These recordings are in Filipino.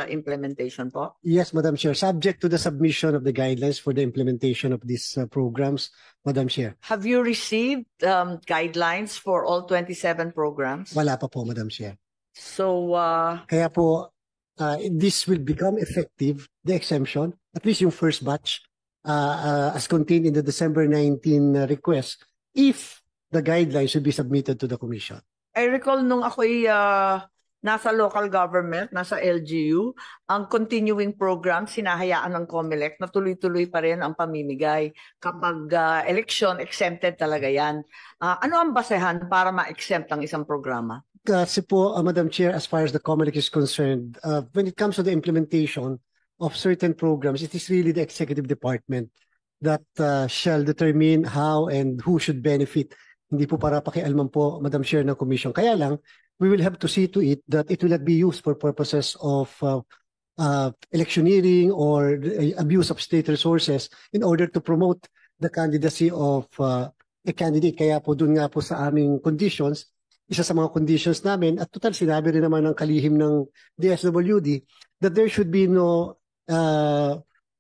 implementation po? Yes, Madam Chair. Subject to the submission of the guidelines for the implementation of these programs, Madam Chair. Have you received guidelines for all 27 programs? Wala pa po, Madam Chair. So, Kaya po, this will become effective, the exemption, at least yung first batch, as contained in the December 19 request, if the guidelines should be submitted to the Commission. I recall nung ako'y nasa local government, nasa LGU, ang continuing program, sinahayaan ng COMELEC na tuloy-tuloy pa rin ang pamimigay. Kapag election, exempted talaga yan. Ano ang basehan para ma-exempt ang isang programa? Kasi po, Madam Chair, as far as the COMELEC is concerned, when it comes to the implementation of certain programs, it is really the executive department that shall determine how and who should benefit. Hindi po para pakialaman po, Madam Chair, ng Commission. Kaya lang, we will have to see to it that it will not be used for purposes of electioneering or abuse of state resources in order to promote the candidacy of a candidate. Kaya po dun nga po sa aming conditions, isa sa mga conditions namin, at total sinabi rin naman ng kalihim ng DSWD, that there should be no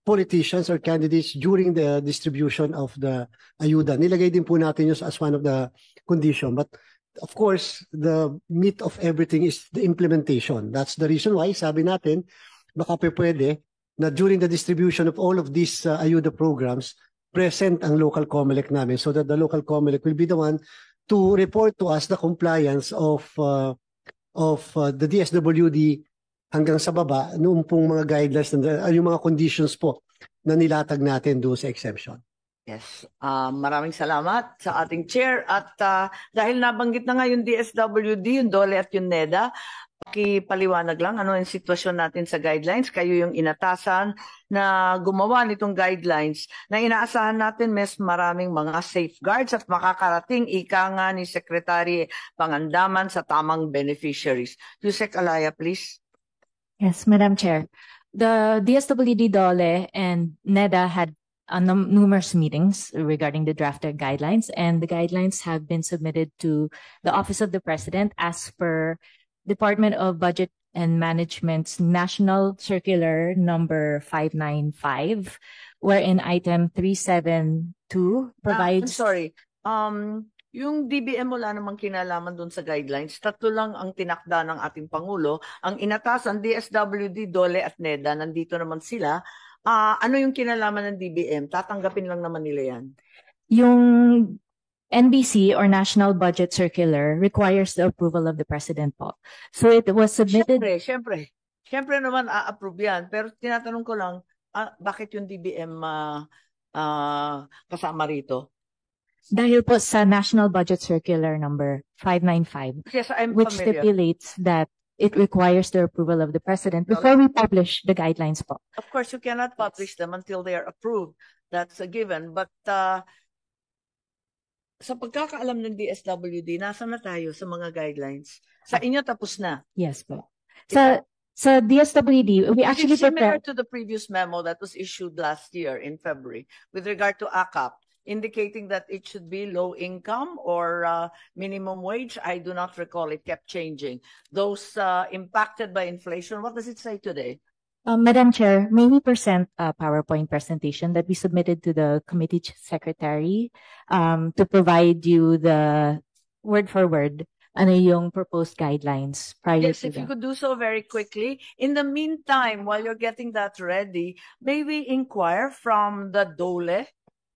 politicians or candidates during the distribution of the ayuda. Nilagay din po natin yun as one of the condition. But of course, the meat of everything is the implementation. That's the reason why, sabi natin, baka pwede na during the distribution of all of these ayuda programs, present ang local COMELEC namin so that the local COMELEC will be the one to report to us the compliance of the DSWD hanggang sa baba, noong pong mga guidelines, yung mga conditions po na nilatag natin doon sa exemption. Yes. Maraming salamat sa ating chair. At dahil nabanggit na nga yung DSWD, yung DOLE at yung NEDA, pakipaliwanag lang ano yung sitwasyon natin sa guidelines. Kayo yung inatasan na gumawa nitong guidelines na inaasahan natin mas maraming mga safeguards at makakarating ika nga ni Secretary Pangandaman sa tamang beneficiaries. Yusek Alaya, please. Yes, Madam Chair. The DSWD, DOLE, and NEDA had numerous meetings regarding the drafted guidelines, and the guidelines have been submitted to the Office of the President as per Department of Budget and Management's National Circular number 595, wherein item 372 provides... I'm sorry. Yung DBM wala namang kinalaman doon sa guidelines. Tatlo lang ang tinakda ng ating Pangulo. Ang inatasan, DSWD, DOLE at NEDA, nandito naman sila. Ano yung kinalaman ng DBM? Tatanggapin lang naman nila yan. Yung NBC or National Budget Circular requires the approval of the President po. So it was submitted... Siyempre naman a-approve yan. Pero tinatanong ko lang, bakit yung DBM kasama rito? Dahil po sa National Budget Circular number 595, yes, which stipulates that it requires the approval of the President before we publish the guidelines po. Of course, you cannot publish them until they are approved. That's a given. But sa pagkakaalam ng DSWD, nasa na tayo sa mga guidelines? Sa inyo tapos na? Yes po. Sa DSWD, we actually similar to the previous memo that was issued last year in February with regard to ACAP, indicating that it should be low income or minimum wage. I do not recall. It kept changing. Those impacted by inflation, what does it say today? Madam Chair, may we present a PowerPoint presentation that we submitted to the committee secretary to provide you the word for word ano yung proposed guidelines prior yes, to if you could do so very quickly. In the meantime, while you're getting that ready, may we inquire from the DOLE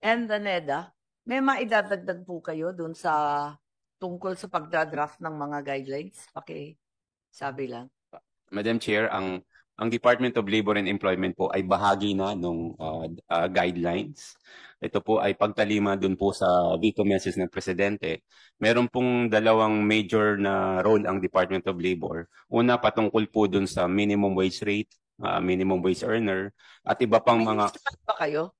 and the NEDA, may maidadagdag po kayo dun sa tungkol sa pagdadraft ng mga guidelines? Sabi lang. Madam Chair, ang Department of Labor and Employment po ay bahagi na ng guidelines. Ito po ay pagtalima dun po sa veto message ng Presidente. Meron pong dalawang major na role ang Department of Labor. Una, patungkol po dun sa minimum wage rate, minimum wage earner, at iba pang mga... ba kayo?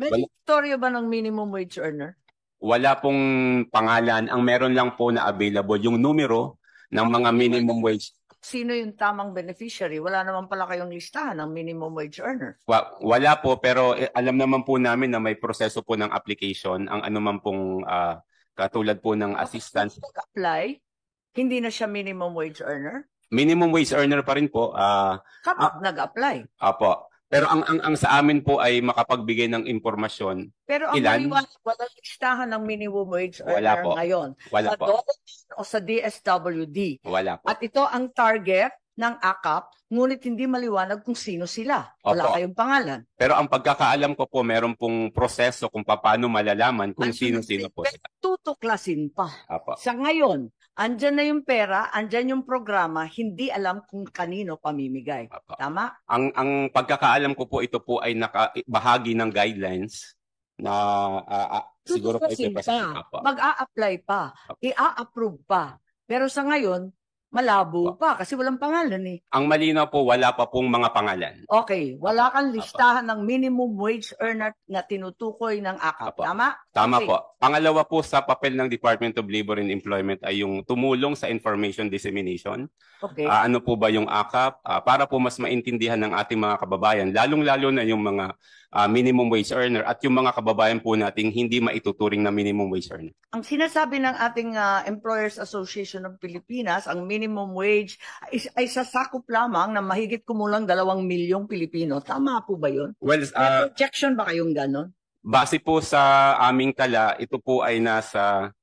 May istorya ba ng minimum wage earner? Wala pong pangalan. Ang meron lang po na available, yung numero ng mga minimum wage. Sino yung tamang beneficiary? Wala naman pala kayong listahan ng minimum wage earner. Wala po, pero alam naman po namin na may proseso po ng application. Ang anuman pong katulad po ng assistance. Pag-apply, hindi na siya minimum wage earner? Minimum wage earner pa rin po. Kapag nag-apply. Apo. Pero ang sa amin po ay makapagbigay ng impormasyon. Pero ang Ilan? maliwanag, walang listahan ng minimum wage Wala earner po. ngayon. Wala Sa po. DOLE o sa DSWD. Wala po. At ito ang target ng AKAP, ngunit hindi maliwanag kung sino sila. Wala Opo. kayong pangalan. Pero ang pagkakaalam ko po, meron pong proseso kung paano malalaman kung sino-sino po sila. Tutuklasin pa. Apo. Sa ngayon, andyan na yung pera, andyan yung programa, hindi alam kung kanino pamimigay. Apo. Tama? Ang pagkakaalam ko po, ito po ay bahagi ng guidelines na siguro po Tutuklasin ipipresent. pa. Mag-a-apply pa. I-a-approve pa. Pero sa ngayon, malabo pa kasi walang pangalan eh. Ang malinaw po, wala pa pong mga pangalan. Okay, wala kang listahan ng minimum wage earner na tinutukoy ng AKAP. Apo. Tama? Tama Okay. po. Pangalawa po sa papel ng Department of Labor and Employment ay yung tumulong sa information dissemination. Okay. Ano po ba yung AKAP? Para po mas maintindihan ng ating mga kababayan, lalong-lalo na yung mga minimum wage earner at yung mga kababayan po nating hindi maituturing na minimum wage earner. Ang sinasabi ng ating Employers Association of Pilipinas, ang minimum wage ay sasakop lamang na mahigit kumulang 2 milyong Pilipino. Tama po ba yun? Well, May projection ba kayong ganon? base po sa aming tala, ito po ay nasa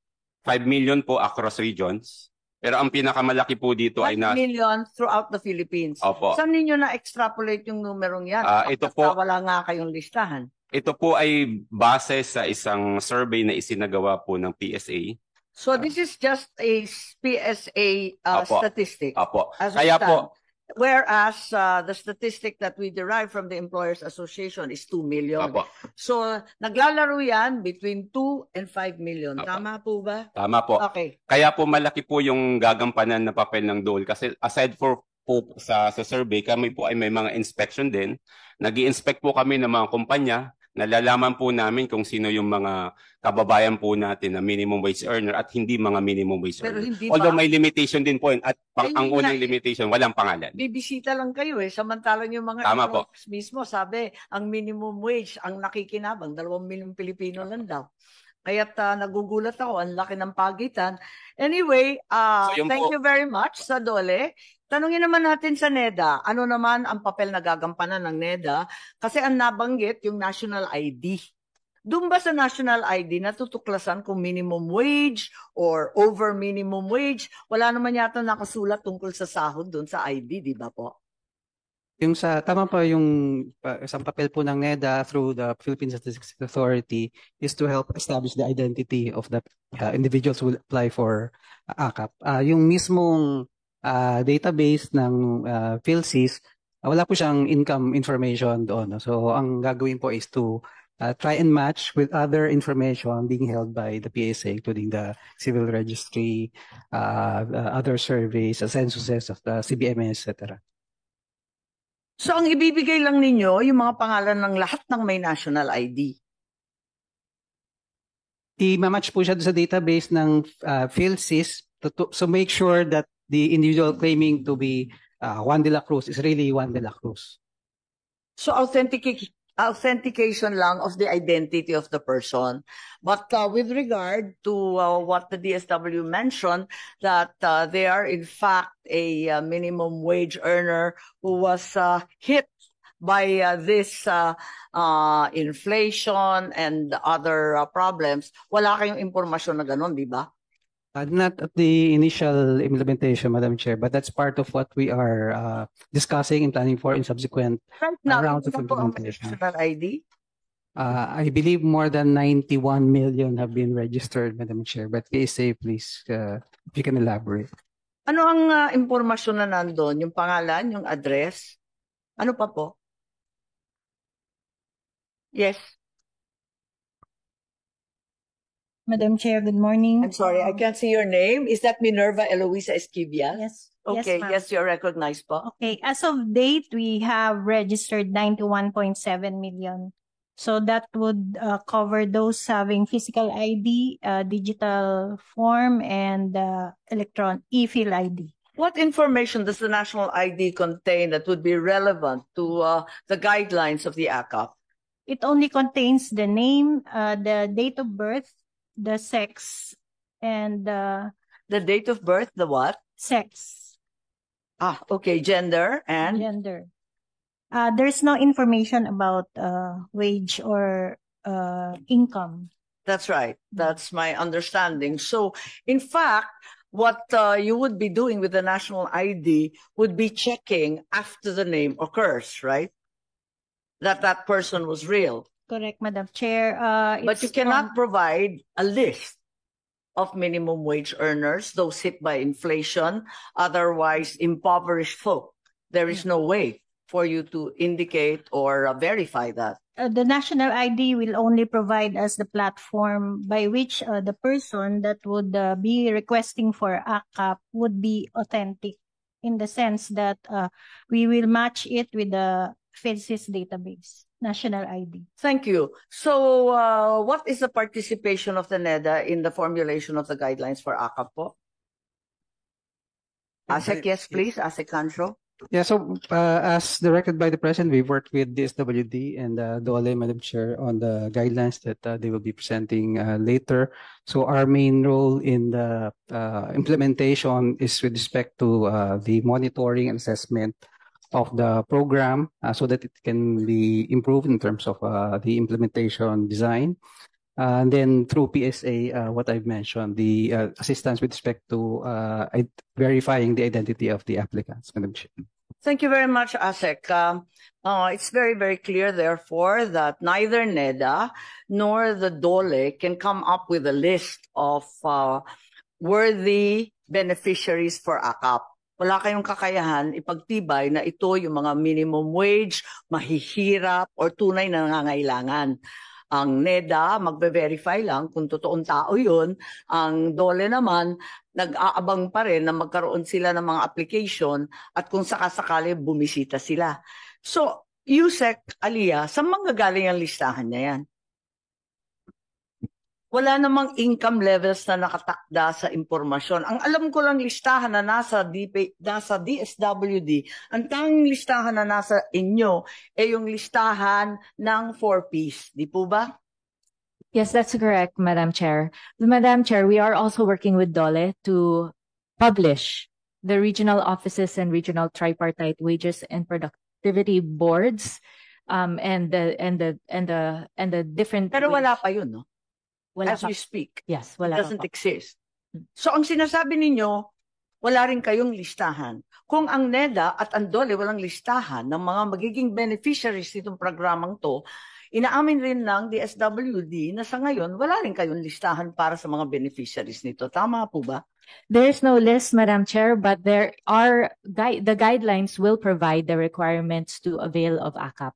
5 million po across regions. Pero ang pinakamalaki po dito 1 ay nasa... million throughout the Philippines. Opo. Saan ninyo na-extrapolate yung numerong yan? Ito Basta po- wala nga kayong listahan. Ito po ay base sa isang survey na isinagawa po ng PSA. So this is just a PSA Opo. statistic. Apo. As we Kaya stand. po, Whereas the statistic that we derive from the Employers Association is 2 million. apo, So naglalaro yan between 2 and 5 million. Opo. Tama po ba? tama po. Okay. Kaya po malaki po yung gagampanan na papel ng DOLE kasi aside for po sa survey, kami po ay may mga inspection din. Nag-i-inspect po kami ng mga kumpanya. Nalalaman po namin kung sino yung mga kababayan po natin na minimum wage earner at hindi mga minimum wage Pero earner. hindi Although ba? may limitation din po yun at Hindi ang unang na- limitation, walang pangalan. Bibisita lang kayo eh. Samantalang yung mga Tama po. employers mismo, sabi, ang minimum wage, ang nakikinabang, 2 milyong Pilipino lang daw. Kaya't nagugulat ako, ang laki ng pagitan. Anyway, So, yun thank po. you very much sa DOLE. Tanungin naman natin sa NEDA, ano naman ang papel na gagampanan ng NEDA? Kasi ang nabanggit yung national ID. Doon ba sa national ID natutuklasan kung minimum wage or over minimum wage? Wala naman yata nakasulat tungkol sa sahod doon sa ID, di ba po? Yung tama pa yung isang papel po ng NEDA through the Philippine Statistics Authority is to help establish the identity of the individuals who will apply for AKAP. Yung mismong database ng PhilSys, wala po siyang income information doon. No? So ang gagawin po is to try and match with other information being held by the PSA, including the civil registry, other surveys, censuses of the CBMS, etc. So ang ibibigay lang ninyo yung mga pangalan ng lahat ng may national ID. I-match po siya sa database ng PhilSys so make sure that the individual claiming to be Juan de la Cruz is really Juan de la Cruz. So authentication lang of the identity of the person. But with regard to what the DSW mentioned, that they are in fact a minimum wage earner who was hit by this inflation and other problems, wala kayong impormasyon na gano'n, di ba? Not at the initial implementation, Madam Chair, but that's part of what we are discussing and planning for in subsequent Right now, rounds of ano po ang implementation. national ID? I believe more than 91 million have been registered, Madam Chair, but PSA, please, if you can elaborate. Ano ang impormasyon na nandun? Yung pangalan, yung address? Ano pa po? Yes. Madam Chair, good morning. I'm sorry, I can't see your name. Is that Minerva Eloisa Esquibia? Yes. Okay, ma'am. yes, you're recognized po. Okay, as of date, we have registered 91.7 million. So that would cover those having physical ID, digital form, and e-fill ID. What information does the national ID contain that would be relevant to the guidelines of the ACAP? It only contains the name, the date of birth, the sex, and The date of birth, the what? sex. Okay, gender and Gender. There's no information about wage or income. that's right. That's my understanding. So, in fact, what you would be doing with the national ID would be checking after the name occurs, right? That person was real. Correct, Madam Chair. But you It's cannot provide a list of minimum wage earners, those hit by inflation, otherwise impoverished folk. There is no way for you to indicate or verify that. the national ID will only provide us the platform by which the person that would be requesting for ACAP would be authentic, in the sense that we will match it with the PhilSys database, national ID. Thank you. So, what is the participation of the NEDA in the formulation of the guidelines for ACAP po? ASEC, yes, please. ASEC Kancho. Yeah, so as directed by the President, we've worked with DSWD and DOLE, Madam Chair, on the guidelines that they will be presenting later. So our main role in the implementation is with respect to the monitoring and assessment of the program so that it can be improved in terms of the implementation design. And then through PSA, what I've mentioned, the assistance with respect to verifying the identity of the applicants, Madam Chair. Thank you very much, ASEC. It's very, very clear, therefore, that neither NEDA nor the DOLE can come up with a list of worthy beneficiaries for ACAP. Wala kayong kakayahan ipagtibay na ito yung mga minimum wage, mahihirap, or tunay na nangangailangan. Ang NEDA, magbe-verify lang kung totoong tao yun. Ang DOLE naman, nag-aabang pa rin na magkaroon sila ng mga application at kung sakasakali bumisita sila. So, Yusek Alia, saan manggagaling ang listahan niya yan? Wala namang income levels na nakatakda sa impormasyon. Ang alam ko lang listahan na nasa DSWD, ang tanging listahan na nasa inyo ay yung listahan ng 4Ps. Di po ba? Yes, that's correct, Madam Chair. Madam Chair, we are also working with DOLE to publish the regional offices and regional tripartite wages and productivity boards, and the different. Pero wala pa yun, no? Wala As pa. we speak. Yes, It wala doesn't pa. exist. So, ang sinasabi ninyo, wala rin kayong listahan. Kung ang NEDA at ang DOLE walang listahan ng mga magiging beneficiaries nitong programang to, inaamin rin ng DSWD na sa ngayon, wala rin kayong listahan para sa mga beneficiaries nito. Tama po ba? There is no list, Madam Chair, but there are the guidelines will provide the requirements to avail of ACAP.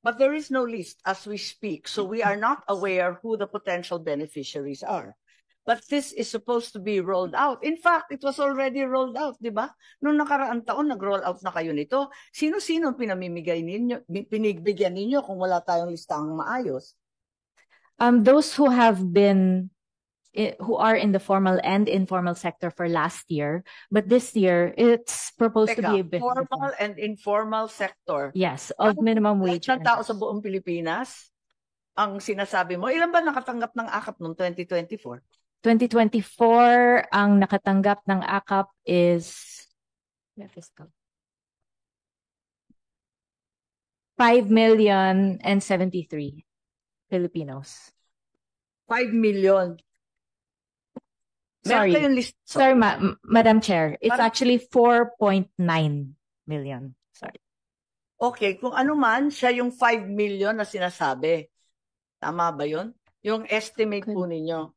But there is no list as we speak, so we are not aware who the potential beneficiaries are. But this is supposed to be rolled out. In fact, it was already rolled out, di ba? Noong nakaraang taon, nag-roll out na kayo nito. Sino-sino pinamimigay ninyo, pinigbigyan ninyo kung wala tayong listahang maayos? Those who have been, who are in the formal and informal sector for last year, but this year it's proposed to be a bit formal different. and informal sector. Yes, of minimum wage. Lahat ng tao earners. sa buong Pilipinas, ang sinasabi mo, ilan ba nakatanggap ng ACAP noong 2024? 2024, ang nakatanggap ng ACAP is 5,073,000 Filipinos. 5 million. Sorry. Meron kayong list. Sorry, Madam Chair. It's Parang- actually 4.9 million. Sorry. Okay, kung ano man, siya yung 5 million na sinasabi. Tama ba yun? Yung estimate po ninyo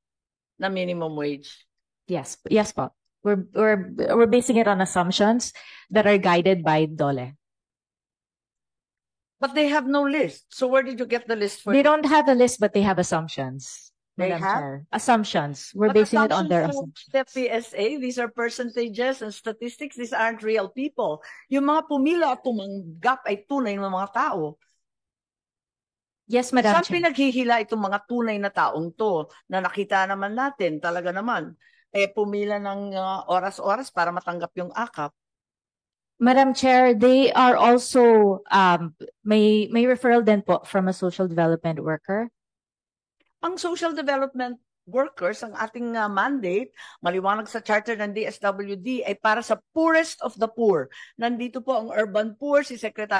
na minimum wage. Yes, yes po. We're basing it on assumptions that are guided by DOLE. But they have no list. So where did you get the list for? They don't have a list, but they have assumptions. They Madam have? Chair. Assumptions. We're But basing it on their assumptions assumptions. from the PSA, these are percentages and statistics. These aren't real people. Yung mga pumila at tumanggap ay tunay ng mga tao. Yes, Madam Saan Chair. pinaghihila itong mga tunay na taong to na nakita naman natin, talaga naman, pumila ng oras-oras para matanggap yung ACAP. Madam Chair, they are also may referral din po from a social development worker. Ang social development workers, ang ating mandate, maliwanag sa charter ng DSWD, ay para sa poorest of the poor. Nandito po ang urban poor, si Secretary